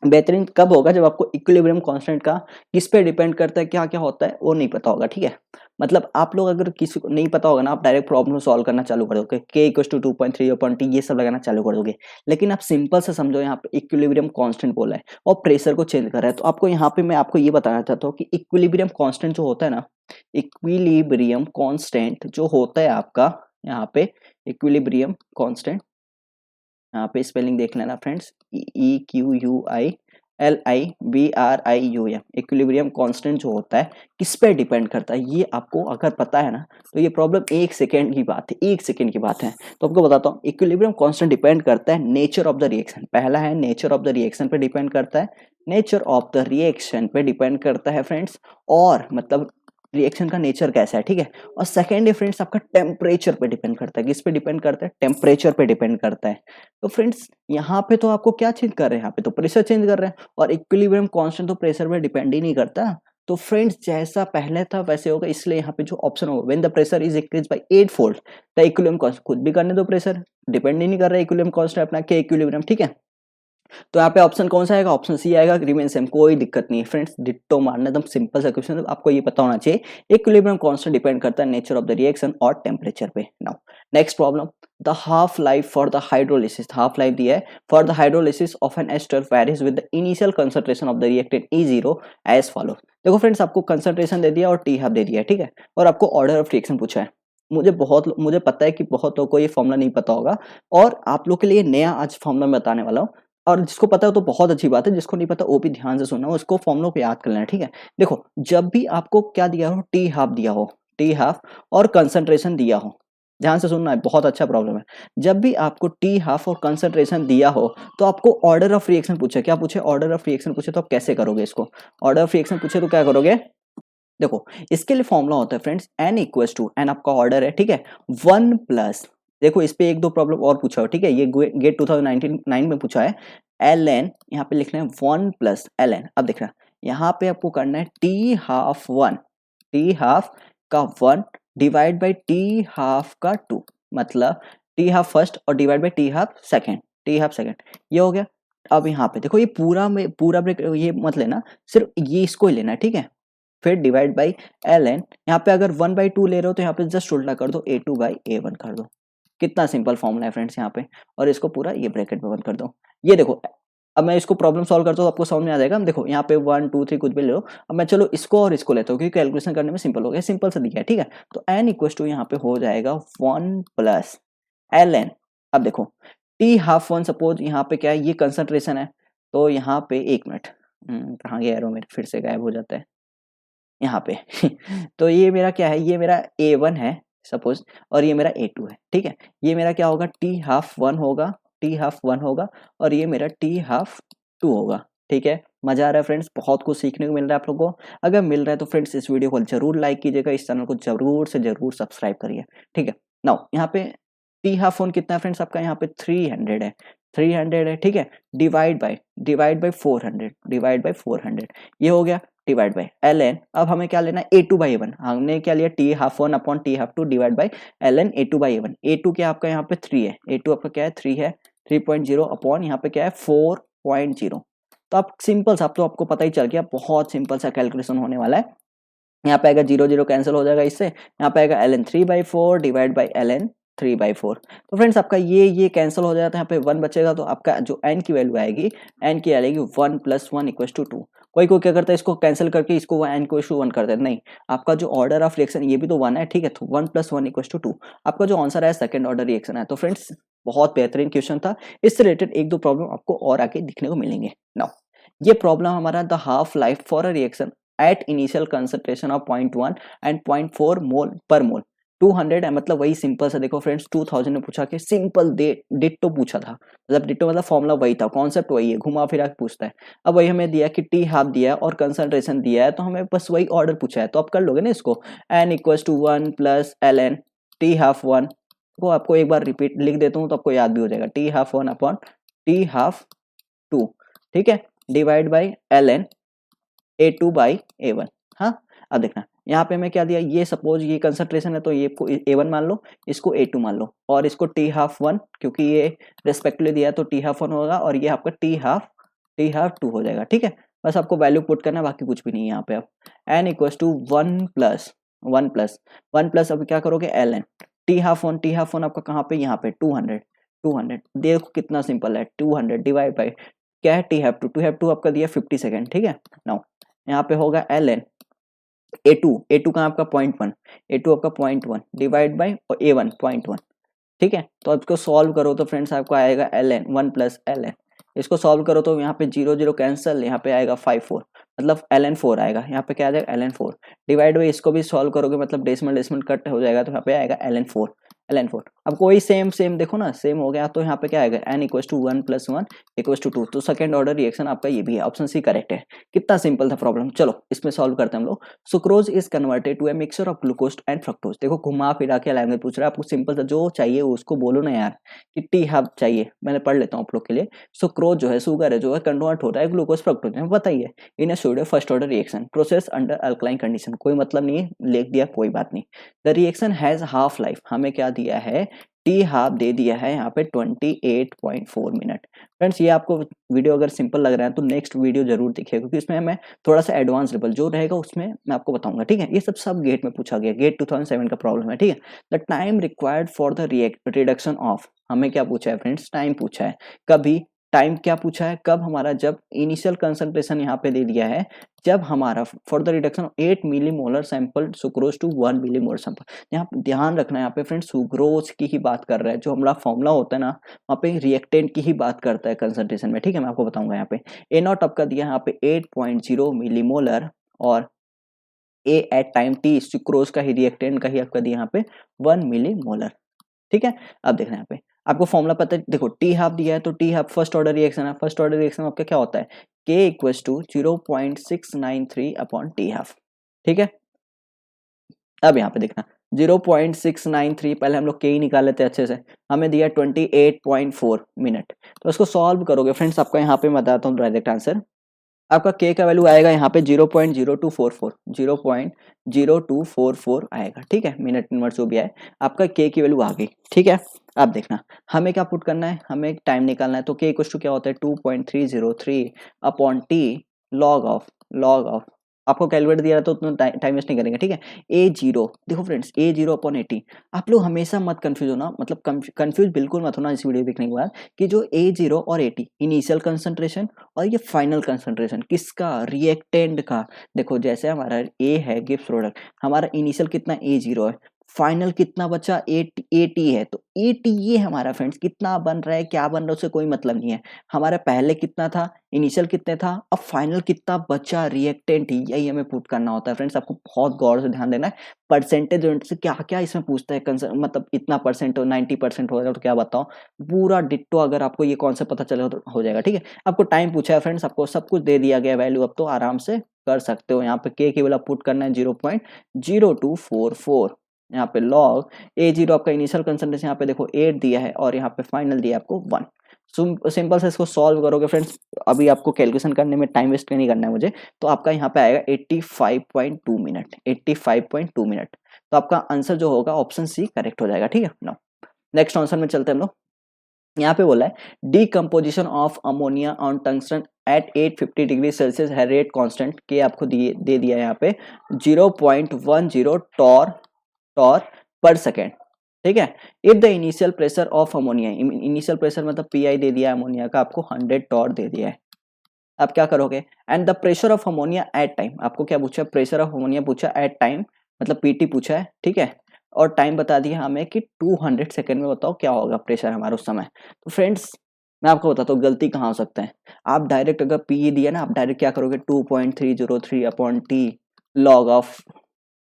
बेहतरीन कब होगा, जब आपको इक्विलिब्रियम कांस्टेंट का किस पे डिपेंड करता है, क्या क्या होता है वो नहीं पता होगा, ठीक है। मतलब आप लोग अगर किसी को नहीं पता होगा ना, आप डायरेक्ट प्रॉब्लम सॉल्व करना चालू कर दोगे, k इक्वल टू 2.3 ये सब लगाना चालू कर दोगे। लेकिन आप सिंपल से समझो, यहाँ पे इक्विलिब्रियम कांस्टेंट बोला है और प्रेशर को चेंज कर रहा है, तो आपको यहाँ पे मैं आपको ये बताना चाहता हूँ कि इक्विलिब्रियम कांस्टेंट जो होता है ना, इक्विलिब्रियम कांस्टेंट जो होता है आपका, यहाँ पे इक्विलिब्रियम कांस्टेंट, यहाँ पे स्पेलिंग देख लेना फ्रेंड्स, EQUILIBRIUM, इक्विलिब्रियम कांस्टेंट जो होता है किस पे डिपेंड करता है, ये आपको अगर पता है ना, तो ये प्रॉब्लम एक सेकेंड की बात है, एक सेकेंड की बात है। तो आपको बताता हूँ, इक्विलिब्रियम कांस्टेंट डिपेंड करता है नेचर ऑफ द रिएक्शन, पहला है नेचर ऑफ द रिएक्शन पे डिपेंड करता है, नेचर ऑफ द रिएक्शन पे डिपेंड करता है फ्रेंड्स, और मतलब रिएक्शन का नेचर कैसा है, ठीक है। और सेकेंड है फ्रेंड्स आपका टेम्परेचर पे डिपेंड करता है, किस पे डिपेंड करता है, टेम्परेचर पे डिपेंड करता है। तो फ्रेंड्स यहाँ पे तो आपको क्या चेंज कर रहे हैं, यहाँ पे तो प्रेशर चेंज कर रहे हैं, और इक्विलिब्रियम कांस्टेंट तो प्रेशर पे डिपेंड ही नहीं करता। तो फ्रेंड्स जैसा पहले था वैसे होगा, इसलिए यहाँ पे जो ऑप्शन होगा, when the pressure is increase by 8 fold the equilibrium constant, खुद भी करने दो, प्रेशर डिपेंड ही नहीं कर रहा है इक्विलिब्रियम कांस्टेंट अपना के इक्विलिब्रियम, ठीक है। तो यहाँ पे ऑप्शन कौन सा आएगा, ऑप्शन सी आएगा, रिमेन सेम, कोई दिक्कत नहीं है फ्रेंड्स, डिट्टो मारना, एकदम सिंपल सा क्वेश्चन है, आपको ये पता होना चाहिए इक्विलिब्रियम कांस्टेंट डिपेंड करता है नेचर ऑफ द रिएक्शन और टेम्परेचर पे। Now next problem, the half life for the hydrolysis, half life दिया है for the hydrolysis of an ester varies with the initial concentration of the reactant E0 as follow. देखो फ्रेंड्स आपको कंसंट्रेशन दे दिया और टी हाफ दे दिया है, ठीक है, और आपको ऑर्डर ऑफ रिएक्शन पूछा है। मुझे पता है कि बहुत लोगों को ये फॉर्मूला नहीं पता होगा, और आप लोग के लिए नया आज फॉर्मूला मैं बताने वाला हूँ, और जिसको पता है तो बहुत अच्छी बात है, जिसको नहीं पता वो भी ध्यान से सुनना, उसको फॉर्मूला को याद कर लेना, ठीक है। देखो जब भी आपको क्या दिया हो, टी हाफ दिया हो, टी हाफ और कंसंट्रेशन दिया हो, ध्यान से सुनना है, बहुत अच्छा प्रॉब्लम है। जब भी आपको टी हाफ और कंसंट्रेशन दिया हो तो आपको ऑर्डर ऑफ रिएक्शन पूछे, क्या पूछे, ऑर्डर ऑफ रिएक्शन पूछे, तो आप कैसे करोगे इसको, ऑर्डर ऑफ रिएक्शन पूछे तो क्या करोगे। देखो इसके लिए फॉर्मूला होता है friends, n equals to, n आपका ऑर्डर है, ठीक है, 1 प्लस, देखो इस पे एक दो प्रॉब्लम और पूछा हो, ठीक है, ये गेट 2019 में पूछा है, ln यहाँ पे लिखना है 1 प्लस ln। अब देखना यहाँ पे आपको करना है टी हाफ 1, टी हाफ का 1 डिवाइड बाई टी हाफ का 2, मतलब टी हाफ फर्स्ट और divide by T half second, T half second, ये हो गया। अब यहाँ पे देखो ये पूरा में पूरा ब्रेक ये मत लेना, सिर्फ ये इसको ही लेना है, ठीक है, फिर डिवाइड बाई एल एन। यहाँ पे अगर 1/2 ले रहे हो तो यहाँ पे जस्ट उल्टा कर दो, A2/A1 कर दो। कितना सिंपल फॉर्मूला है फ्रेंड्स यहाँ पे। और इसको पूरा ये ब्रैकेट में बंद कर दो। ये देखो, अब मैं इसको प्रॉब्लम सॉल्व करता हूँ तो आपको समझ में आ जाएगा। देखो यहाँ पे 1 2 3 कुछ भी ले लो। अब मैं चलो इसको और इसको लेता हूँ क्योंकि कैलकुलेशन करने में सिंपल हो गया, सिंपल से दिया है, ठीक है। तो एन इक्वल टू यहाँ पे हो जाएगा 1 प्लस एल एन। अब देखो T12 सपोज यहाँ पे क्या है, ये कंसंट्रेशन है, तो यहाँ पे 1 मिनट, कहाँ गया एरो मेरे, फिर से गायब हो जाता है यहाँ पे तो ये मेरा क्या है, ये मेरा A1 है सपोज, और ये मेरा A2 है, ठीक है। ये मेरा क्या होगा, T12 होगा, T12 होगा, और ये मेरा T12 होगा, ठीक है। मजा आ रहा है फ्रेंड्स, बहुत कुछ सीखने को मिल रहा है आप लोगों को। अगर मिल रहा है तो फ्रेंड्स इस वीडियो को जरूर लाइक कीजिएगा, इस चैनल को जरूर से जरूर सब्सक्राइब करिए, ठीक है। नाउ यहाँ पे T12 कितना है फ्रेंड्स, आपका यहाँ पे 300 है, 300 है, ठीक है। डिवाइड बाई 400 ये हो गया, डिवाइड बाई एल एन। अब हमें क्या लेना है, A2/A1। हमने क्या लिया, T12 upon T12 divide by L N A2/A1। A2 क्या आपका यहाँ पे 3 है, A2 आपका क्या है 3 है, 3.0 अपॉन यहाँ पे क्या है 4.0। तो आप सिंपल सा, आप तो आपको पता ही चल गया, बहुत सिंपल सा कैलकुलेशन होने वाला है। यहाँ पे आएगा 0 0 कैंसिल हो जाएगा इससे, यहाँ पे आएगा ln 3/4 डिवाइड बाई ln 3/4। तो फ्रेंड्स आपका ये कैंसिल हो जाता है, यहाँ पे 1 बचेगा, तो आपका जो n की वैल्यू आएगी, n की आएगी 1 + 1 = 2। कोई क्या करता है, इसको कैंसिल करके इसको n को 1 कर देता है, नहीं, आपका जो ऑर्डर ऑफ रिएक्शन ये भी तो 1 है, ठीक है। तो 1 + 1 = 2, आपका जो आंसर है सेकंड ऑर्डर रिएक्शन है। तो फ्रेंड्स बहुत बेहतरीन क्वेश्चन था, इससे रिलेटेड 1-2 प्रॉब्लम आपको और आगे दिखने को मिलेंगे। नाउ ये प्रॉब्लम हमारा the half life for a reaction at initial concentration of 0.1 and 0.4 मोल पर मोल 200 है, मतलब वही सिंपल सा, देखो फ्रेंड्स 2000 में पूछा कि सिंपल डिट्टो पूछा था, मतलब डिट्टो मतलब फॉर्मूला वही था, कॉन्सेप्ट वही है, घुमा फिरा के पूछता है। अब वही हमें दिया कि टी हाफ दिया है और कंसंट्रेशन दिया है, तो हमें बस वही ऑर्डर पूछा है, तो आप कर लोगे ना इसको, n = 1 + ln T12 को आपको एक बार रिपीट लिख देता हूँ तो आपको याद भी हो जाएगा, T12 अपॉन T12, ठीक है, डिवाइड बाई ln A2/A1। हाँ, अब देखना यहाँ पे मैं क्या दिया, ये सपोज ये कंसंट्रेशन है तो ये A1 मान लो, इसको A2 मान लो, और इसको T12 क्योंकि ये रेस्पेक्टिवली दिया है तो T12 होगा, और ये आपका T12 हो जाएगा, ठीक है। बस आपको वैल्यू पुट करना है, बाकी कुछ भी नहीं है यहाँ पे। अब n = 1 प्लस अब क्या करोगे ln T12 आपका कहाँ पे, यहाँ पे 200 देखो कितना सिंपल है, 200 डिवाइड बाई क्या है T12 आपका दिया 50 सेकेंड, ठीक है। नाउ यहाँ पे होगा ln A2 का आपका 0.1, A2 आपका 0.1 डिवाइड बाई A1 0.1, ठीक है। तो अब इसको सॉल्व करो तो फ्रेंड्स आपको आएगा ln 1 + ln, इसको सॉल्व करो तो यहाँ पे 0 0 कैंसिल, यहाँ पे आएगा 5 4, मतलब ln 4 आएगा, यहाँ पे क्या आ जाएगा ln 4 डिवाइड बाई, इसको भी सॉल्व करोगे मतलब डेसिमल कट हो जाएगा, तो यहाँ पे आएगा ln 4। अब कोई सेम देखो ना, सेम हो गया, तो यहाँ पे क्या आएगा n = 1 + 1 = 2। तो सेकंड ऑर्डर रिएक्शन आपका ये भी है, ऑप्शन सी करेक्ट है। कितना सिंपल था प्रॉब्लम, चलो इसमें सॉल्व करते हैं हम लोग। Sucrose is converted to a mixture of glucose and fructose. देखो घुमा फिरा के लैंग्वेज पूछ रहा है आपको, सिंपल सा जो चाहिए उसको बोलो ना यार, कि टी हाफ चाहिए, मैंने पढ़ लेता हूँ आप लोग के लिए। सुक्रोज जो है शुगर है, जो है कन्वर्ट होता है ग्लूकोज फ्रक्टोज में, बताइए in a pseudo first order reaction process under alkaline condition, कोई मतलब नहीं है, लिख दिया कोई बात नहीं। The reaction has half life, हमें क्या दिया है, टी हाफ दे दिया है यहाँ पे 28.4 मिनट। फ्रेंड्स ये आपको वीडियो अगर सिंपल लग रहा है तो नेक्स्ट वीडियो जरूर देखिए, क्योंकि इसमें मैं थोड़ा सा एडवांस लेवल जो रहेगा उसमें मैं आपको बताऊंगा, ठीक है। ये सब गेट में पूछा गया, गेट 2007 का प्रॉब्लम है, ठीक है। The time required for the reduction of, हमें क्या पूछा है फ्रेंड्स, टाइम पूछा है, कभी टाइम क्या पूछा है, कब हमारा, जब इनिशियल कंसंट्रेशन यहाँ पे दे दिया है, जब हमारा for the reduction 8 millimolar sample sucrose to 1 millimolar sample. यहाँ ध्यान रखना है, यहाँ पे फ्रेंड्स सुक्रोज की ही बात कर रहा है, जो हमारा फॉर्मूला होता है ना वहाँ पे रिएक्टेंट की ही बात करता है कंसंट्रेशन में, ठीक है। मैं आपको बताऊंगा यहाँ पे A0 आपका दिया यहाँ पे 8.0 मिलीमोलर, और ए एट टाइम टी सुक्रोज का ही रिएक्टेंट का ही आपका दिया यहाँ पे 1 मिलीमोलर, ठीक है। अब देखना यहाँ पे आपको फॉर्मूला पता है, देखो टी हाफ दिया है तो T half first order reaction है, फर्स्ट ऑर्डर रिएक्शन आपका क्या होता है, K = 0.693 अपॉन टी हाफ, ठीक है। अब यहाँ पे देखना 0.693, पहले हम लोग के ही निकाल लेते हैं अच्छे से, हमें दिया 28.4 मिनट, तो इसको सॉल्व करोगे फ्रेंड्स, आपका यहाँ पे मैं बताता हूँ डायरेक्ट आंसर। आपका के का वैल्यू आएगा यहाँ पे 0.0244 आएगा, ठीक है, मिनट इनवर्स जो भी है, आपका के की वैल्यू आ गई, ठीक है। अब देखना हमें क्या पुट करना है, हमें टाइम निकालना है, तो के इक्वल टू क्या होता है 2.303 अपॉन टी लॉग ऑफ आपको कैलकुलेट दिया है तो उतना टाइम वेस्ट नहीं करेंगे, ठीक है। ए जीरो, देखो फ्रेंड्स ए जीरो अपॉन 80, आप लोग हमेशा मत कंफ्यूज होना, मतलब कंफ्यूज बिल्कुल मत होना इस वीडियो देखने के बाद, कि जो ए जीरो और 80 इनिशियल कंसंट्रेशन और ये फाइनल कंसंट्रेशन किसका, रिएक्टेंट का। देखो जैसे हमारा ए है गिब्स प्रोडक्ट, हमारा इनिशियल कितना ए जीरो है, फाइनल कितना बचा 80 है, तो 80 ये हमारा फ्रेंड्स कितना बन रहा है, क्या बन रहा है, उससे कोई मतलब नहीं है। हमारा पहले कितना था, इनिशियल कितने था, अब फाइनल कितना बचा रिएक्टेंट, यही हमें पुट करना होता है फ्रेंड्स। आपको बहुत गौर से ध्यान देना है। परसेंटेज से क्या क्या इसमें पूछता है, मतलब इतना परसेंट हो, 90% हो जाएगा तो क्या बताओ, पूरा डिट्टो अगर आपको ये कॉन्सेप्ट पता चले तो हो जाएगा, ठीक है। आपको टाइम पूछा है फ्रेंड्स, आपको सब कुछ दे दिया गया वैल्यू, अब तो आराम से कर सकते हो। यहाँ पे के केवल आप पुट करना है 0.0244, यहाँ पे लॉग ए जीरो आपका इनिशियल कंसंट्रेशन, यहाँ पे देखो 8 दिया है और यहाँ पे फाइनल दिया है आपको 1। सिंपल से इसको सॉल्व करोगे फ्रेंड्स, अभी आपको कैलकुलेशन करने में टाइम वेस्ट नहीं करना है मुझे, तो आपका यहाँ पे आएगा 85.2 मिनट, 85.2 मिनट। तो आपका आंसर जो होगा ऑप्शन सी करेक्ट हो जाएगा, ठीक है। नाउ नेक्स्ट आंसर में चलते हैं हम लोग। यहाँ पे बोला है decomposition of ammonia on tungsten at 850 degree Celsius है रेट कांस्टेंट के, आपको दे दिया है यहाँ पे 0.10 टॉर पर सेकेंड, ठीक है। If the initial pressure of ammonia, initial pressure मतलब पीआई दे दिया है अमोनिया का, आपको 100 टॉर दे दिया है। आप क्या करोगे, and the pressure of ammonia at time, आपको क्या पूछा, प्रेशर ऑफ अमोनिया पूछा एट टाइम, मतलब पीटी पूछा है, ठीक है। और टाइम बता दिया हमें कि 200 सेकेंड में, बताओ क्या होगा प्रेशर हमारा उस समय। तो फ्रेंड्स मैं आपको बताता हूँ गलती कहाँ हो सकता है। आप डायरेक्ट अगर पी दिया ना, आप डायरेक्ट क्या करोगे, 2.303 upon T log of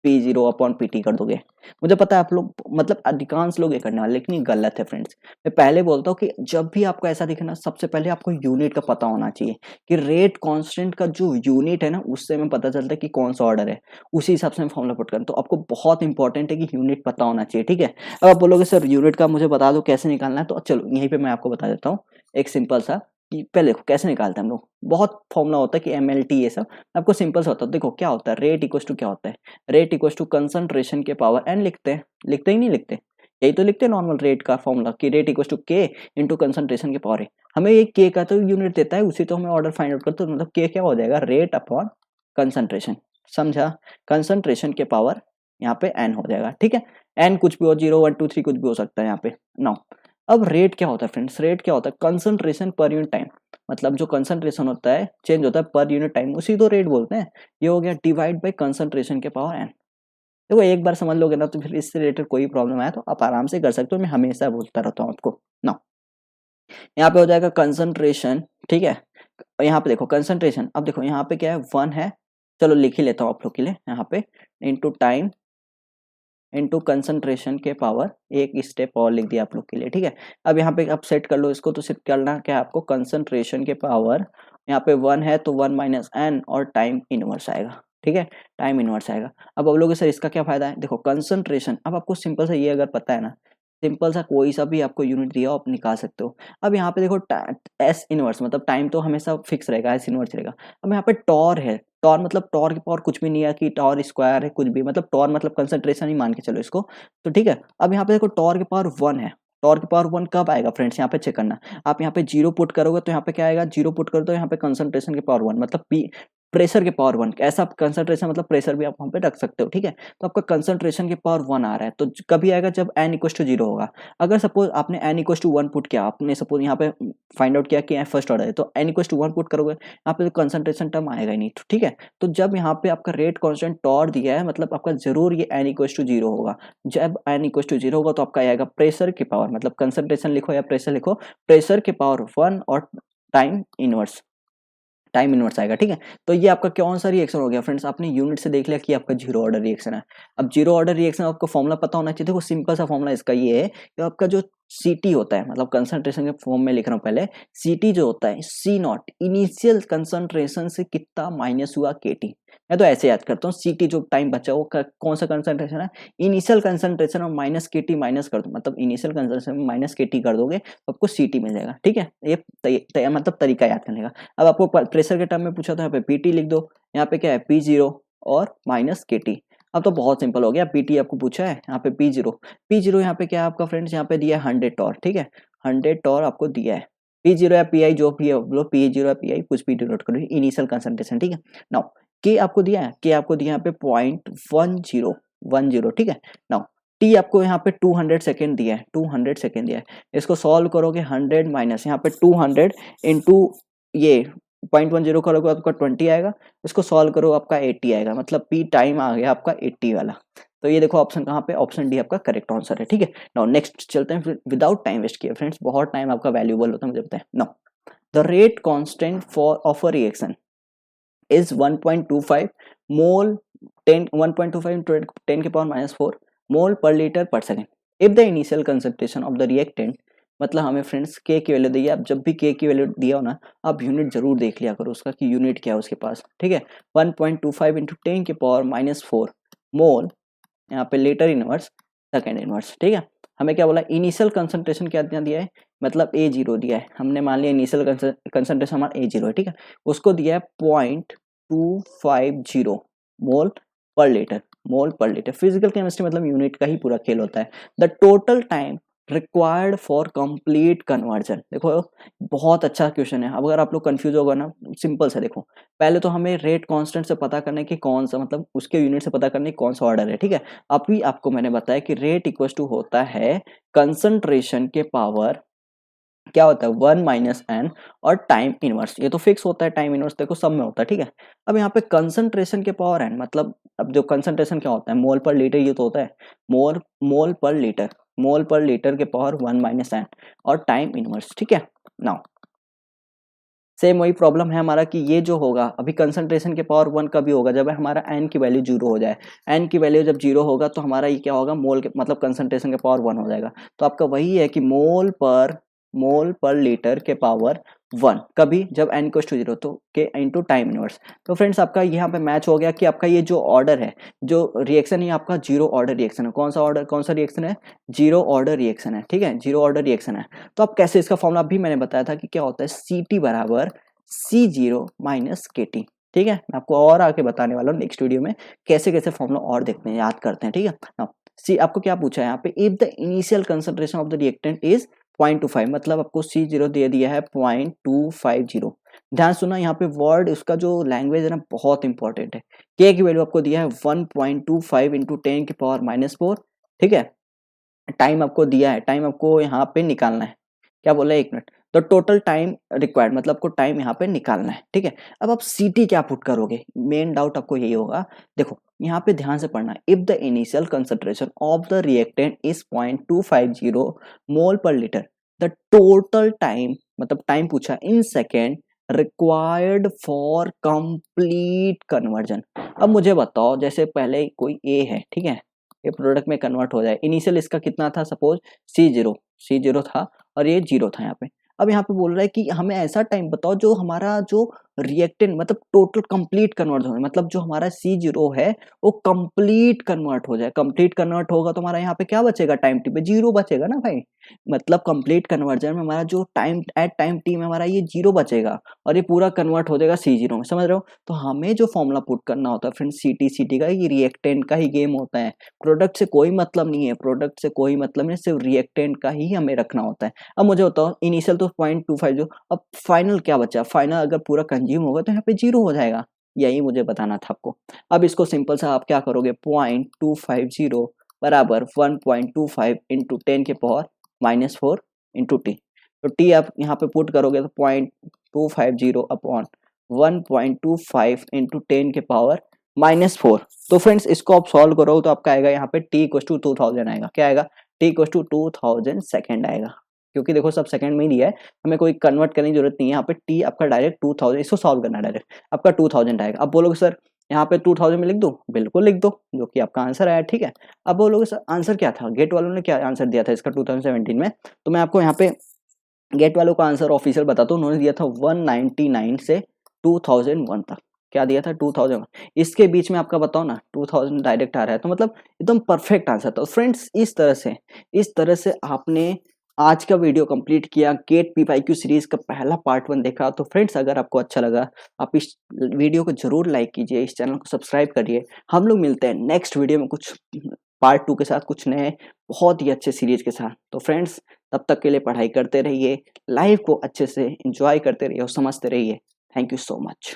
P zero upon P T कर दोगे। मुझे पता है आप लोग, मतलब अधिकांश लोग ये करने वाले, लेकिन ये गलत है फ्रेंड्स। मैं पहले बोलता हूँ कि जब भी आपको ऐसा दिखे ना, सबसे पहले आपको यूनिट का पता होना चाहिए, कि रेट कांस्टेंट का जो यूनिट है ना, उससे हमें पता चलता है कि कौन सा ऑर्डर है, उसी हिसाब से हम फॉर्मूला पुट करें। तो आपको बहुत इंपॉर्टेंट है कि यूनिट पता होना चाहिए, ठीक है। अब आप बोलोगे सर यूनिट का मुझे बता दो कैसे निकालना है, तो चलो यहीं पर मैं आपको बता देता हूँ एक सिंपल सा, कि पहले देखो कैसे निकालते हैं हम लोग। बहुत फॉर्मूला होता है कि MLT ये सब, आपको सिंपल सा होता है। देखो क्या होता है, रेट इक्वल टू क्या होता है, रेट इक्वल टू कंसंट्रेशन के पावर एन लिखते हैं, लिखते ही नहीं लिखते, यही तो लिखते हैं नॉर्मल रेट का फॉर्मूला, कि रेट इक्वल टू के इंटू कंसंट्रेशन के पावर है। हमें ये के का तो यूनिट देता है, उसी तो हमें ऑर्डर फाइंड आउट करते, तो मतलब के क्या हो जाएगा, रेट अपॉन कंसंट्रेशन, समझा। कंसंट्रेशन के पावर यहाँ पे एन हो जाएगा, ठीक है। एन कुछ भी हो, 0 1 2 3 कुछ भी हो सकता है यहाँ पे। नाउ अब रेट क्या होता है फ्रेंड्स, रेट क्या होता है, कंसंट्रेशन पर यूनिट टाइम, मतलब जो कंसंट्रेशन होता है चेंज होता है पर यूनिट टाइम, उसी तो रेट बोलते हैं। ये हो गया डिवाइड बाय कंसंट्रेशन के पावर एन। देखो एक बार समझ लोगे ना, तो फिर इससे रिलेटेड कोई प्रॉब्लम आया तो आप आराम से कर सकते हो, मैं हमेशा बोलता रहता हूँ आपको ना। यहाँ पे हो जाएगा कंसंट्रेशन, ठीक है। यहाँ पे देखो कंसंट्रेशन, अब देखो यहाँ पे क्या है, 1 है, चलो लिख ही लेता हूँ आप लोग के लिए, यहाँ पे इंटू टाइम इंटू कंसंट्रेशन के पावर, एक स्टेप और लिख दिया आप लोग के लिए, ठीक है। अब यहाँ पे आप सेट कर लो इसको, तो सेट करना क्या है आपको, कंसंट्रेशन के पावर, यहाँ पे 1 है तो 1 माइनस एन और टाइम इनवर्स आएगा, ठीक है। टाइम इनवर्स आएगा। अब बोलोगे सर इसका क्या फायदा है, देखो कंसंट्रेशन, अब आपको सिंपल सा ये अगर पता है ना, सिंपल सा कोई सा भी आपको यूनिट दिया हो आप निकाल सकते हो। अब यहाँ पे देखो एस इनवर्स, मतलब टाइम तो हमेशा फिक्स रहेगा, एस इनवर्स रहेगा। अब यहाँ पे टॉर है, टॉर मतलब टॉर की पावर कुछ भी नहीं है कि टॉर स्क्वायर है, कुछ भी, मतलब टॉर मतलब कंसंट्रेशन ही मान के चलो इसको, तो ठीक है। अब यहाँ पे देखो टॉर की पावर 1 है, टॉर की पावर 1 कब आएगा फ्रेंड्स, यहाँ पे चेक करना। आप यहाँ पे 0 पुट करोगे तो यहाँ पे क्या आएगा, 0 पुट करो तो यहाँ पे कंसंट्रेशन की पावर 1, मतलब पी प्रेशर के पावर 1, ऐसा कंसंट्रेशन मतलब प्रेशर भी आप वहाँ पे रख सकते हो, ठीक है। तो आपका कंसंट्रेशन के पावर 1 आ रहा है, तो कभी आएगा जब n इक्वल टू 0 होगा। अगर सपोज आपने n इक्वल टू 1 पुट किया, आपने सपोज यहाँ पे फाइंड आउट किया कि फर्स्ट ऑर्डर है, तो n इक्वल टू 1 पुट करोगे, यहाँ पे कंसंट्रेशन टर्म आएगा ही नहीं, ठीक है। तो जब यहाँ पे आपका रेट कांस्टेंट टॉर दिया है, मतलब आपका जरूर ये n इक्वल टू 0 होगा। जब n इक्वल टू 0 होगा तो आपका आएगा प्रेशर की पावर, मतलब कंसंट्रेशन लिखो या प्रेशर लिखो, प्रेशर के पावर 1 और टाइम इनवर्स, टाइम इनवर्स आएगा, ठीक है। तो ये आपका कौन सा रिएक्शन हो गया फ्रेंड्स, आपने यूनिट से देख लिया कि आपका जीरो ऑर्डर रिएक्शन है। अब जीरो ऑर्डर रिएक्शन आपको फॉर्मूला पता होना चाहिए। देखो सिंपल सा फॉर्मूला इसका ये है कि आपका जो Ct होता है, मतलब कंसंट्रेशन के फॉर्म में लिख रहा हूँ पहले, Ct जो होता है C नॉट, इनिशियल कंसंट्रेशन से कितना माइनस हुआ Kt। मैं तो ऐसे याद करता हूँ, Ct जो टाइम बचा वो कौन सा कंसंट्रेशन है, इनिशियल कंसंट्रेशन और माइनस Kt माइनस कर दो, मतलब इनिशियल कंसंट्रेशन में माइनस Kt कर दोगे तो आपको Ct मिल जाएगा, ठीक है। ये मतलब तरीका याद करने का। अब आपको प्रेशर के टर्म में पूछा तो यहाँ पे पीटी लिख दो, यहाँ पे क्या है पी जीरो और माइनस के टी। अब तो बहुत सिंपल हो गया, पीटी आपको पूछा है, यहाँ पे पी जीरो यहाँ पे क्या है आपका फ्रेंड्स, यहाँ पे दिया है 100 टॉर, ठीक है। 100 टॉर आपको दिया है, पी जीरो या पी आई जो भी है, पी जीरो या पी आई कुछ भी डिनोट करो, इनिशियल कंसंट्रेशन, ठीक है। नाउ के आपको दिया है, के आपको दिया यहाँ पे 0.1010, ठीक है। नाउ टी आपको यहाँ पे 200 सेकेंड दिया है, 200 सेकेंड दिया है। इसको सॉल्व करोगे 100 माइनस यहाँ पे 200 इंटू ये 0.10 करोगे आपका 20 आएगा, इसको सॉल्व करो आपका 80 आएगा, मतलब पी टाइम आ गया आपका 80 वाला। तो ये देखो ऑप्शन कहाँ पे, ऑप्शन डी आपका करेक्ट आंसर है, ठीक है। नाउ नेक्स्ट चलते हैं फिर, विदाउट टाइम वेस्ट किए फ्रेंड्स, बहुत टाइम आपका वैल्यूएबल होता है मुझे पता है। Now the rate constant for of a reaction is 1.25 mole 1.25 into 10 के पावर -4 मोल पर लीटर पर second if the initial concentration of the reactant, मतलब हमें फ्रेंड्स के की वैल्यू दी है। अब जब भी के की वैल्यू दिया हो ना, आप यूनिट जरूर देख लिया करो उसका कि यूनिट क्या है उसके पास, ठीक है। 1.25 इंटू 10 के पावर -4 मोल, यहाँ पे लीटर इनवर्स सेकेंड इनवर्स, ठीक है। हमें क्या बोला, इनिशियल कंसंट्रेशन क्या दिया है, मतलब A0 दिया है, हमने मान लिया इनिशियल कंसंट्रेशन हमारा A0 है, ठीक है। उसको दिया है 0.250 मोल पर लीटर, मोल पर लीटर। फिजिकल केमिस्ट्री मतलब यूनिट का ही पूरा खेल होता है। The total time required for complete conversion, देखो बहुत अच्छा क्वेश्चन है। अगर आप लोग कंफ्यूज होगा ना, सिंपल से देखो, पहले तो हमें रेट कांस्टेंट से पता करना है कि कौन सा, मतलब उसके यूनिट से पता करना है कौन सा ऑर्डर है, ठीक है। अभी आपको मैंने बताया कि रेट इक्वल टू होता है कंसंट्रेशन के पावर क्या होता है 1 माइनस एन, और टाइम इनवर्स, ये तो फिक्स होता है, टाइम इनवर्स देखो सब में होता है, ठीक है। अब यहाँ पे कंसंट्रेशन के पावर एन, मतलब अब जो कंसंट्रेशन क्या होता है, मोल पर लीटर, ये तो होता है मोल पर लीटर, मोल पर लीटर के पावर 1 माइनस एन और टाइम इनवर्स, ठीक है। नाउ सेम वही प्रॉब्लम है हमारा कि ये जो होगा अभी कंसंट्रेशन के पावर 1 कभी होगा जब हमारा एन की वैल्यू 0 हो जाए। एन की वैल्यू जब 0 होगा तो हमारा ये क्या होगा, मोल के मतलब कंसंट्रेशन के पावर 1 हो जाएगा। तो आपका वही है कि मोल पर लीटर के पावर 1 कभी जब एन इक्वल्स टू 0, तो के इंटू टाइम इनवर्स। तो फ्रेंड्स आपका यहाँ पे मैच हो गया कि आपका ये जो ऑर्डर है, जो रिएक्शन है आपका जीरो ऑर्डर रिएक्शन है। कौन सा ऑर्डर, कौन सा रिएक्शन है, जीरो ऑर्डर रिएक्शन है, ठीक है, जीरो ऑर्डर रिएक्शन है। तो आप कैसे, इसका फॉर्मूला भी मैंने बताया था कि क्या होता है, Ct बराबर C0 माइनस KT, ठीक है। मैं आपको और आके बताने वाला हूँ नेक्स्ट वीडियो में कैसे कैसे फॉर्मूला और देखते हैं, याद करते हैं, ठीक है। नाउ सी आपको क्या पूछा है यहाँ पे, if the initial concentration of the reactant is 0.25, मतलब आपको C0 दे दिया है 0.250। ध्यान सुना, यहाँ पे वर्ड उसका जो लैंग्वेज है ना बहुत इंपॉर्टेंट है। के की वैल्यू आपको दिया है 1.25 इंटू 10 के पावर -4, ठीक है। टाइम आपको दिया है, टाइम आपको यहाँ पे निकालना है, क्या बोला है 1 मिनट, तो टोटल टाइम रिक्वायर्ड मतलब आपको टाइम यहाँ पे निकालना है, ठीक है। अब आप Ct क्या पुट करोगे, मेन डाउट आपको यही होगा। देखो यहाँ पे ध्यान से पढ़ना, if the initial concentration of the reactant is 0.250 मोल पर लीटर, द टोटल टाइम, मतलब टाइम पूछा in second required for complete conversion. अब मुझे बताओ, जैसे पहले कोई ए है, ठीक है, ये प्रोडक्ट में कन्वर्ट हो जाए, इनिशियल इसका कितना था, सपोज C0 था और ये 0 था यहाँ पे। अब यहाँ पे बोल रहा है कि हमें ऐसा टाइम बताओ जो हमारा जो रिएक्टेंट मतलब टोटल कंप्लीट कन्वर्ट हो, मतलब जो हमारा C0 है वो कंप्लीट कन्वर्ट हो जाए। कंप्लीट कन्वर्ट होगा तो हमारा यहाँ पे क्या बचेगा, टाइम टी पे 0 बचेगा ना भाई, मतलब कंप्लीट कन्वर्जन में हमारा जो टाइम एट टाइम टी में हमारा ये 0 बचेगा और ये पूरा कन्वर्ट हो जाएगा C0 में, समझ रहे हो। तो हमें जो फॉर्मूला पुट करना होता है फ्रेंड्स, Ct का, ये रिएक्टेंट का ही गेम होता है, प्रोडक्ट से कोई मतलब नहीं है, प्रोडक्ट से कोई मतलब नहीं, सिर्फ रिएक्टेंट का ही हमें रखना होता है। अब मुझे बताओ इनिशियल तो 0.250, अब फाइनल क्या बचा, फाइनल अगर पूरा कंज्यूम होगा तो यहाँ पे 0 हो जाएगा, यही मुझे बताना था आपको। अब इसको सिंपल सा आप क्या करोगे, 0.250 बराबर 1.25 इंटू 10 के पावर -4 इंटू टी। तो टी आप यहाँ पे पुट करोगे तो 0.250 अपॉन 1.25 इंटू 10 के पावर -4। तो फ्रेंड्स इसको आप सॉल्व करो तो आपका आएगा यहाँ पे t इक्वल टू 2000 आएगा, क्या आएगा, t इक्वल टू 2000 सेकेंड आएगा, क्योंकि देखो सब सेकंड में ही दिया है, हमें कोई कन्वर्ट करने की जरूरत नहीं है। यहाँ पे t आपका डायरेक्ट 2000, इसको सॉल्व करना है डायरेक्ट, आपका 2000 आएगा। अब बोलोगे सर यहाँ पे 2000 में लिख दो, बिल्कुल लिख दो, जो कि आपका आंसर आया, ठीक है। अब बोलोगे सर आंसर क्या था, गेट वालों ने क्या आंसर दिया था इसका 2017 में, तो मैं आपको यहाँ पे गेट वालों का आंसर ऑफिशियल बताता हूँ, उन्होंने दिया था 199 से 2001 तक, क्या दिया था 2001, इसके बीच में आपका बताओ ना 2000 डायरेक्ट आ रहा है, तो मतलब एकदम परफेक्ट आंसर था। फ्रेंड्स इस तरह से आपने आज का वीडियो कंप्लीट किया, गेट PYQ सीरीज का पहला पार्ट 1 देखा। तो फ्रेंड्स अगर आपको अच्छा लगा आप इस वीडियो को जरूर लाइक कीजिए, इस चैनल को सब्सक्राइब करिए। हम लोग मिलते हैं नेक्स्ट वीडियो में कुछ पार्ट 2 के साथ, कुछ नए बहुत ही अच्छे सीरीज के साथ। तो फ्रेंड्स तब तक के लिए पढ़ाई करते रहिए, लाइफ को अच्छे से एंजॉय करते रहिए और समझते रहिए। Thank you so much.